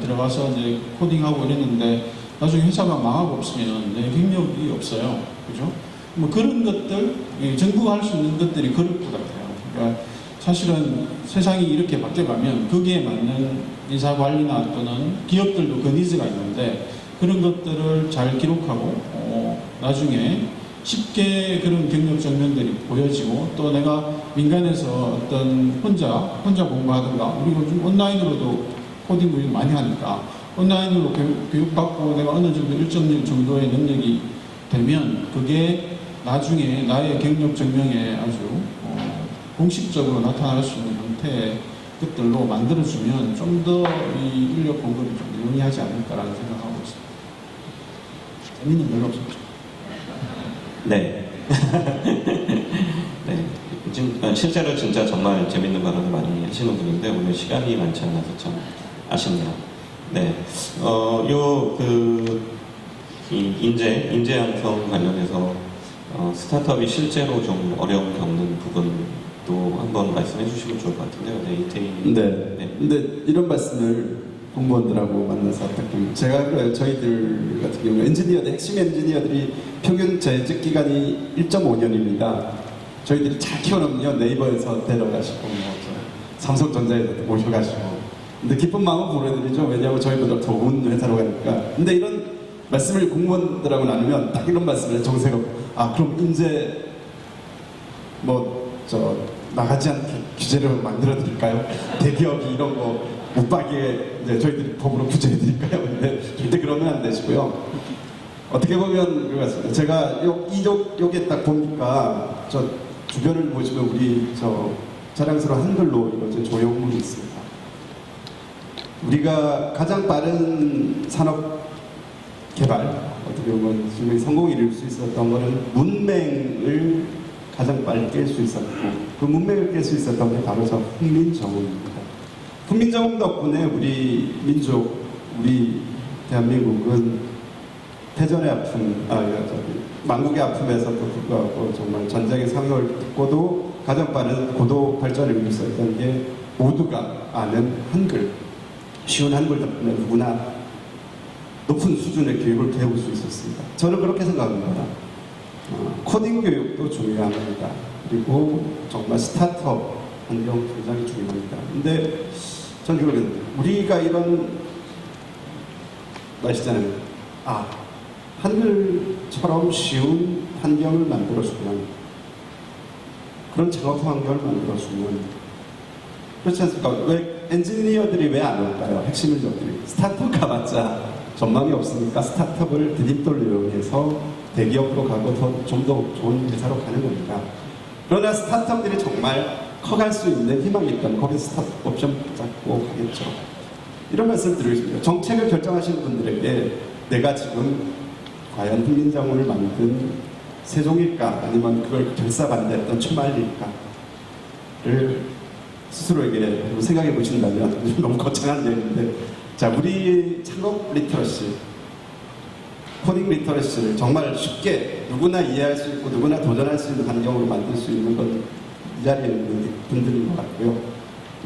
들어가서 이제 코딩하고 이랬는데 나중에 회사가 망하고 없으면 내 경력이 없어요. 그죠? 뭐 그런 것들, 정부가 할 수 있는 것들이 그럴 것 같아요. 그러니까 사실은 세상이 이렇게 바뀌어가면 거기에 맞는 인사 관리나 또는 기업들도 그 니즈가 있는데 그런 것들을 잘 기록하고 나중에 쉽게 그런 경력 증명들이 보여지고 또 내가 민간에서 어떤 혼자 공부하든가 우리가 요즘 온라인으로도 코딩 교육 많이 하니까 온라인으로 교육받고 내가 어느 정도 일정 정도의 능력이 되면 그게 나중에 나의 경력 증명에 아주 공식적으로 나타날 수 있는 형태의 것들로 만들어주면 좀 더 이 인력 공급이 좀 용이하지 않을까라는 생각하고 있습니다. 재미는 별로 없었죠. 네. 네. 지금 실제로 진짜 정말 재밌는 발언을 많이 하시는 분인데 오늘 시간이 많지 않아서 참 아쉽네요. 네. 이 인재 양성 관련해서 스타트업이 실제로 좀 어려움 겪는 부분도 한번 말씀해 주시면 좋을 것 같은데요. 네, 이태희. 네. 근데 이런 말씀을 공무원들하고 만나서 부탁드립니다. 제가 그래요. 저희들 같은 경우 핵심 엔지니어들이 평균 재직 기간이 1.5년입니다. 저희들이 잘 키워놓으면요 네이버에서 데려가시고 삼성전자에서 모셔가시고 근데 기쁜 마음은 보내드리죠. 왜냐하면 저희보다 좋은 회사로 가니까. 근데 이런 말씀을 공무원들하고 나누면 딱 이런 말씀을 정세가 그럼 이제 나가지 않게 규제를 만들어 드릴까요? 대기업이 이런 거 못 빠게 이제 저희들이 법으로 규제해 드릴까요? 근데 절대 그러면 안 되시고요. 어떻게 보면 그런 것 같습니다. 제가 여기에 딱 보니까 저 주변을 보시면 우리 자랑스러운 한글로 이루어진 조형물이 있습니다. 우리가 가장 빠른 산업 개발, 어떻게 보면 지금 성공을 이룰 수 있었던 것은 문맹을 가장 빨리 깰 수 있었고 그 문맹을 깰 수 있었던 게 바로 저 훈민정음입니다. 훈민정음 덕분에 우리 민족, 우리 대한민국은 태전의 아픔, 망국의 아픔에서도 불구하고 정말 전쟁의 상을 듣고도 가장 빠른 고도 발전을 이룰 수 있었던 게 모두가 아는 한글, 쉬운 한글 덕분에 누구나 높은 수준의 교육을 배울 수 있었습니다. 저는 그렇게 생각합니다. 코딩 교육도 중요합니다. 그리고 정말 스타트업 환경 굉장히 중요합니다. 근데 전 이걸 우리가 이런 말이잖아요. 하늘처럼 쉬운 환경을 만들어주면, 그런 작업 환경을 만들어주면, 그렇지 않습니까? 왜 엔지니어들이 왜 안 올까요? 핵심 인력들이. 스타트업 가봤자 전망이 없으니까 스타트업을 디딤돌로 이용해서 대기업으로 가고 좀 더 좋은 회사로 가는 겁니다. 그러나 스타트업들이 정말 커갈 수 있는 희망이 있다면 거기 스타트업 옵션 잡고 가겠죠. 이런 말씀 드리고 싶습니다. 정책을 결정하시는 분들에게 내가 지금 과연 훈민정음을 만든 세종일까 아니면 그걸 결사반대했던 추말일까를 스스로에게 생각해 보신다면 너무 거창한 얘기인데, 자, 우리 창업 리터러시, 코딩 리터러시를 정말 쉽게 누구나 이해할 수 있고 누구나 도전할 수 있는 환경으로 만들 수 있는 건 이 자리에 있는 분들인 것 같고요.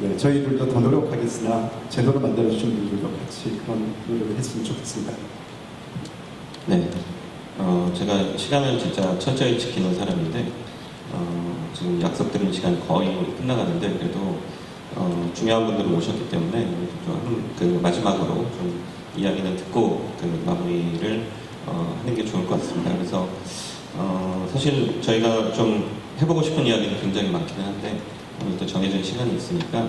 네, 저희들도 더 노력하겠으나 제도를 만들어주신 분들도 같이 그런 노력을 했으면 좋겠습니다. 네, 제가 시간을 진짜 철저히 지키는 사람인데 지금 약속드린 시간 거의 끝나가는데 그래도 중요한 분들이 오셨기 때문에 좀 마지막으로 좀 이야기는 듣고 마무리를 하는 게 좋을 것 같습니다. 그래서 사실 저희가 좀 해보고 싶은 이야기는 굉장히 많기는 한데 오늘 또 정해진 시간이 있으니까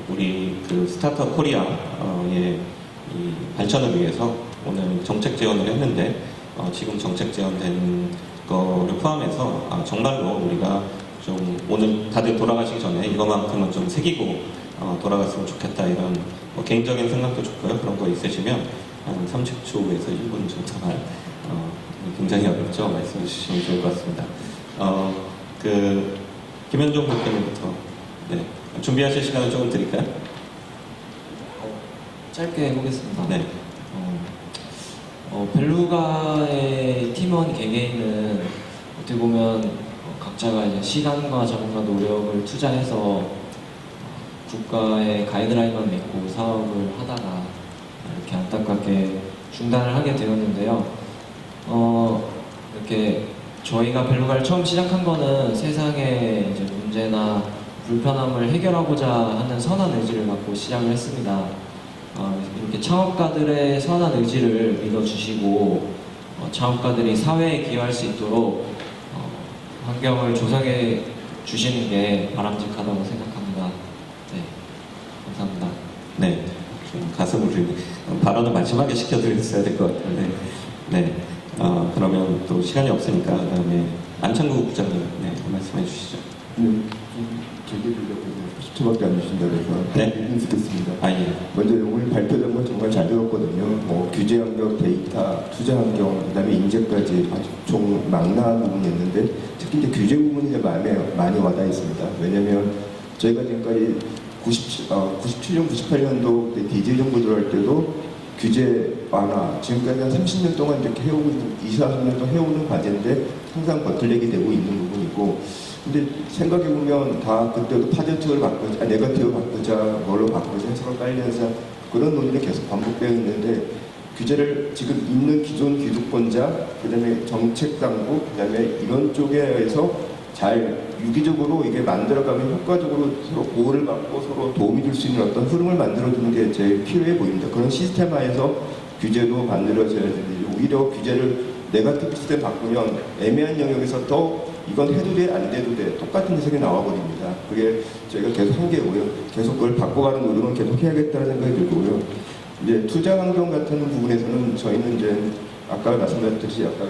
우리 스타트업 코리아의 이 발전을 위해서 오늘 정책 제언을 했는데 지금 정책 제언된 거를 포함해서 정말로 우리가 좀 오늘 다들 돌아가시기 전에 이거만큼은 좀 새기고 돌아갔으면 좋겠다, 이런 개인적인 생각도 좋고요. 그런 거 있으시면 한 30초에서 1분 정도만 굉장히 어렵죠. 말씀해 주시면 좋을 것 같습니다. 김현종 대표님부터 준비하실 시간을 조금 드릴까요? 짧게 해보겠습니다. 네. 벨루가의 팀원 개개인은 어떻게 보면 각자가 이제 시간과 자본과 노력을 투자해서 국가의 가이드라인만 믿고 사업을 하다가 이렇게 안타깝게 중단을 하게 되었는데요. 이렇게 저희가 벨루가를 처음 시작한 거는 세상의 이제 문제나 불편함을 해결하고자 하는 선한 의지를 갖고 시작을 했습니다. 이렇게 창업가들의 선한 의지를 믿어주시고 창업가들이 사회에 기여할 수 있도록 환경을 조성해 주시는 게 바람직하다고 생각합니다. 네, 감사합니다. 네, 좀 가슴을 발언을 마지막에 시켜드렸어야 될 것 같은데, 네, 그러면 또 시간이 없으니까 그다음에 안창구 부장님, 말씀해 주시죠. 저기 들려고 10초밖에 안 주신다고 해서 네. 인식했습니다. 예. 먼저 오늘 발표된 건 정말 잘 들었거든요. 규제 환경, 데이터, 투자 환경, 그다음에 인재까지 아주 총 망라한 부분이 있는데 특히 이제 규제 부분이 이제 많이 와닿아 있습니다. 왜냐하면 저희가 지금까지 97년, 98년도 DJ 정부 들어갈 때도 규제 완화, 지금까지 한 30년 동안 이렇게 해오고 있는, 20-30년 동안 해오는 과제인데 항상 버틀렉이 되고 있는 부분이고, 근데 생각해보면 다 그때도 파지티브를 바꾸자, 네거티브를 바꾸자, 뭘로 바꾸자, 해석을 빨리 하자, 그런 논의를 계속 반복되어 있는데, 규제를 지금 있는 기존 기득권자, 그 다음에 정책 당국, 그 다음에 이런 쪽에서 잘 유기적으로 이게 만들어가면 효과적으로 서로 보호를 받고 서로 도움이 줄 수 있는 어떤 흐름을 만들어주는 게 제일 필요해 보입니다. 그런 시스템화에서 규제도 만들어져야 되는데, 오히려 규제를 네거티브 시스템 바꾸면 애매한 영역에서 더 이건 해도 돼, 안 돼도 돼, 똑같은 해석이 나와버립니다. 그게 저희가 계속 한계고요. 계속 그걸 바꿔가는 노력은 계속 해야겠다는 생각이 들고요. 이제 투자 환경 같은 부분에서는 저희는 이제 아까 말씀드렸듯이 아까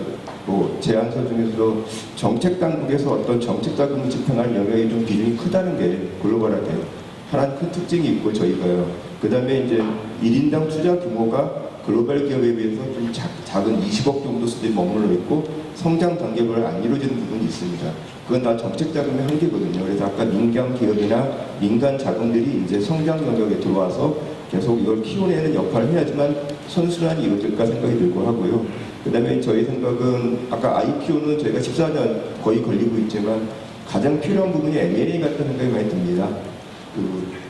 제안서 중에서도 정책 당국에서 어떤 정책 자금을 집행할 영역이 좀 비중이 크다는 게 글로벌하게 하나는 큰 특징이 있고, 저희가요. 그 다음에 이제 1인당 투자 규모가 글로벌 기업에 비해서 좀 작은 20억 정도 수준에 머물러 있고 성장 단계별 안 이루어지는 부분이 있습니다. 그건 다 정책 자금의 한계거든요. 그래서 아까 민간 기업이나 민간 자금들이 이제 성장 영역에 들어와서 계속 이걸 키워내는 역할을 해야지만 선순환이 이루어질까 생각이 들고 하고요. 그 다음에 저희 생각은 아까 IPO는 저희가 14년 거의 걸리고 있지만 가장 필요한 부분이 M&A 같은 생각이 많이 듭니다.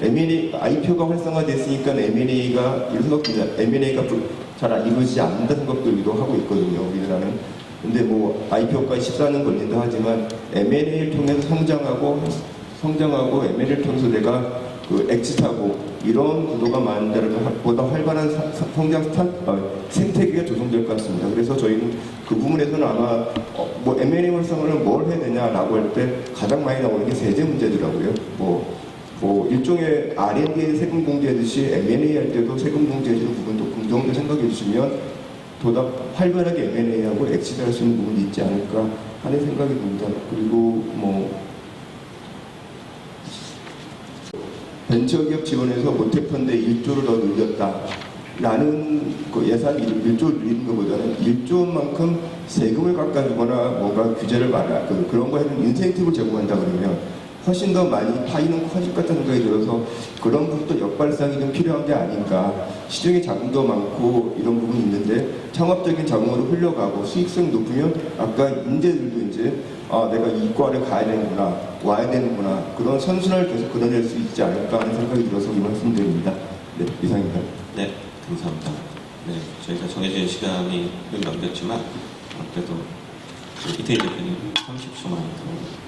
M&A, IPO가 활성화됐으니까 M&A가 잘 이루어지지 않는다 생각들도 하고 있거든요. 우리나라는. 근데 뭐 IPO까지 14년 걸린다 하지만 M&A를 통해서 성장하고 M&A를 통해서 내가 그 엑짓하고 이런 구도가 많은 데는 보다 활발한 성장 생태계가 조성될 것 같습니다. 그래서 저희는 그 부분에서는 아마 뭐 M&A 활성화를 뭘 해야 되냐라고 할 때 가장 많이 나오는 게 세제 문제더라고요. 뭐 일종의 R&D에 세금 공제하듯이 M&A 할 때도 세금 공제해주는 부분도 그 정도 생각해 주시면 보다 활발하게 M&A하고 엑짓할 수 있는 부분이 있지 않을까 하는 생각이 듭니다. 그리고 뭐 벤처기업 지원에서 모태펀드 1조를 더 늘렸다라는 그 예산 1조를 늘리는 것보다는 1조 원만큼 세금을 깎아주거나 뭔가 규제를 그런 거 해는 인센티브를 제공한다 그러면 훨씬 더 많이 파이는 커질 것 같다는 생각이 들어서 그런 부분도 역발상이 좀 필요한 게 아닌가. 시중에 자금도 많고 이런 부분이 있는데 창업적인 자금으로 흘러가고 수익성이 높으면 아까 인재들도 이제 내가 이과를 가야 되는구나, 와야 되는구나 그런 선순환을 계속 끌어낼 수 있지 않을까 하는 생각이 들어서 이 말씀드립니다. 네, 이상입니다. 네, 감사합니다. 네, 저희가 정해진 시간이 좀 넘겼지만 그래도 이태희 대표님 30초만 더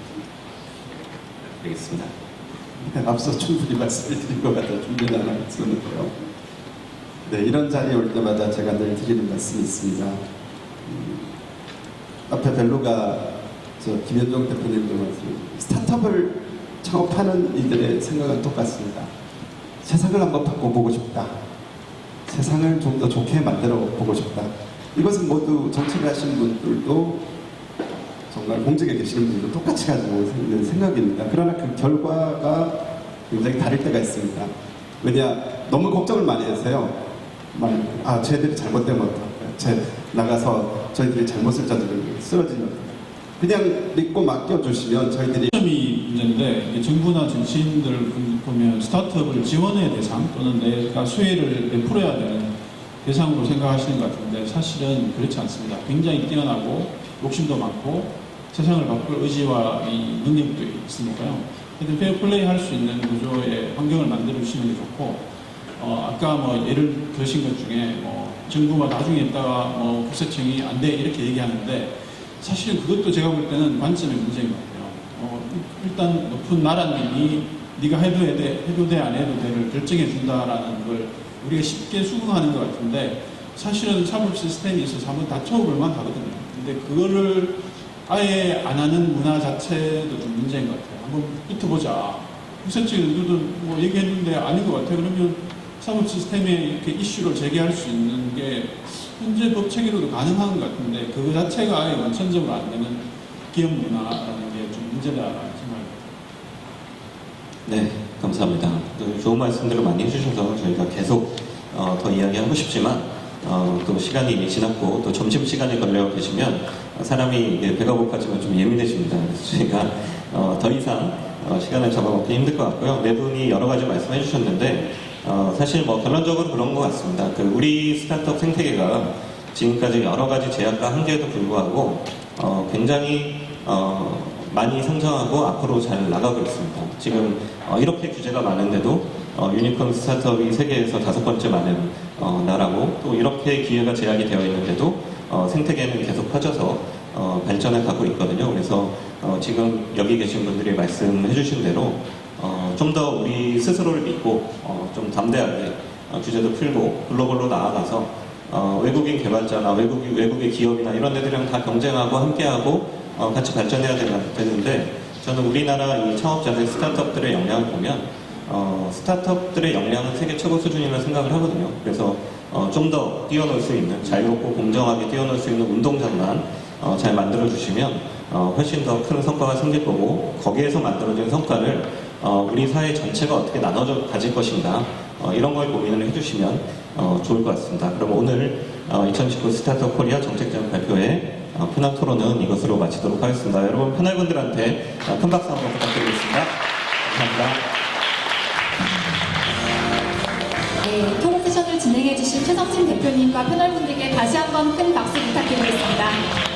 드리겠습니다. 앞서 충분히 말씀을 드린 것 같아 준비를 안 했었는데요. 네, 이런 자리에 올 때마다 제가 늘 드리는 말씀이 있습니다. 앞에 벨로가 김현종 대표님도 말씀, 스타트업을 창업하는 이들의 생각은 똑같습니다. 세상을 한번 바꿔보고 싶다. 세상을 좀 더 좋게 만들어 보고 싶다. 이것은 모두 정치를 하시는 분들도 정말 공직에 계시는 분들도 똑같이 가지고 있는 생각입니다. 그러나 그 결과가 굉장히 다를 때가 있습니다. 왜냐, 너무 걱정을 많이 해서요. 쟤들이 잘못되면 어떡할까요? 나가서 저희들이 잘못을 저지르면 쓰러지면 어떡할까요? 그냥 믿고 맡겨주시면 저희들이 점이 문제인데 이게 정부나 정치인들 보면 스타트업을 지원의 대상 또는 내가 수혜를 베풀어야 되는 대상으로 생각하시는 것 같은데 사실은 그렇지 않습니다. 굉장히 뛰어나고 욕심도 많고 세상을 바꿀 의지와 이 능력도 있으니까요. 하여튼 페어플레이 할 수 있는 구조의 환경을 만들어 주시는 게 좋고 아까 뭐 예를 드신 것 중에 정부가 나중에 있다가 국세청이 안 돼 이렇게 얘기하는데 사실 그것도 제가 볼 때는 관점의 문제인 것 같아요. 일단 높은 나라님이 네가 해도 돼 안 해도 돼를 결정해 준다라는 걸 우리가 쉽게 수긍하는 것 같은데 사실은 사법 시스템이 있어서 한번 다쳐볼 만하거든요. 근데 그거를 아예 안 하는 문화 자체도 좀 문제인 것 같아요. 한번 붙어보자. 국세청이 누구든 얘기했는데 아닌 것 같아요. 그러면 사법 시스템에 이렇게 이슈를 제기할 수 있는 게 현재 법 체계로도 가능한 것 같은데 그거 자체가 아예 원천적으로 안 되는 기업 문화라는 게 좀 문제다라는 생각입니다. 네, 감사합니다. 좋은 말씀들을 많이 해주셔서 저희가 계속 더 이야기하고 싶지만 또 시간이 이미 지났고 또 점심시간에 걸려 계시면 사람이 배가 고파지면 좀 예민해집니다. 그래서 저희가 더 이상 시간을 잡아먹기 힘들 것 같고요. 네 분이 여러 가지 말씀해 주셨는데 사실 결론적으로 그런 것 같습니다. 우리 스타트업 생태계가 지금까지 여러 가지 제약과 한계에도 불구하고 굉장히 많이 성장하고 앞으로 잘 나가고 있습니다. 지금 이렇게 규제가 많은데도 유니콘 스타트업이 세계에서 5번째 많은 나라고 또 이렇게 기회가 제약이 되어 있는데도 생태계는 계속 퍼져서 발전해 가고 있거든요. 그래서 지금 여기 계신 분들이 말씀해 주신 대로 좀 더 우리 스스로를 믿고 좀 담대하게 규제도 풀고 글로벌로 나아가서 외국인 개발자나 외국의 기업이나 이런 데들이랑 다 경쟁하고 함께하고 같이 발전해야 되는데 저는 우리나라 이 창업자들 스타트업들의 역량을 보면 스타트업들의 역량은 세계 최고 수준이라고 생각을 하거든요. 그래서 좀 더 뛰어놀 수 있는 자유롭고 공정하게 뛰어놀 수 있는 운동장만 잘 만들어 주시면 훨씬 더 큰 성과가 생길 거고 거기에서 만들어진 성과를 우리 사회 전체가 어떻게 나눠져 가질 것인가 이런 걸 고민을 해주시면 좋을 것 같습니다. 그럼 오늘 2019 스타트업 코리아 정책전 발표회 패널 토론은 이것으로 마치도록 하겠습니다. 여러분 패널분들한테 큰 박수 한번 부탁드리겠습니다. 감사합니다. 네, 토론 세션을 진행해주신 최성진 대표님과 패널분들께 다시 한번 큰 박수 부탁드리겠습니다.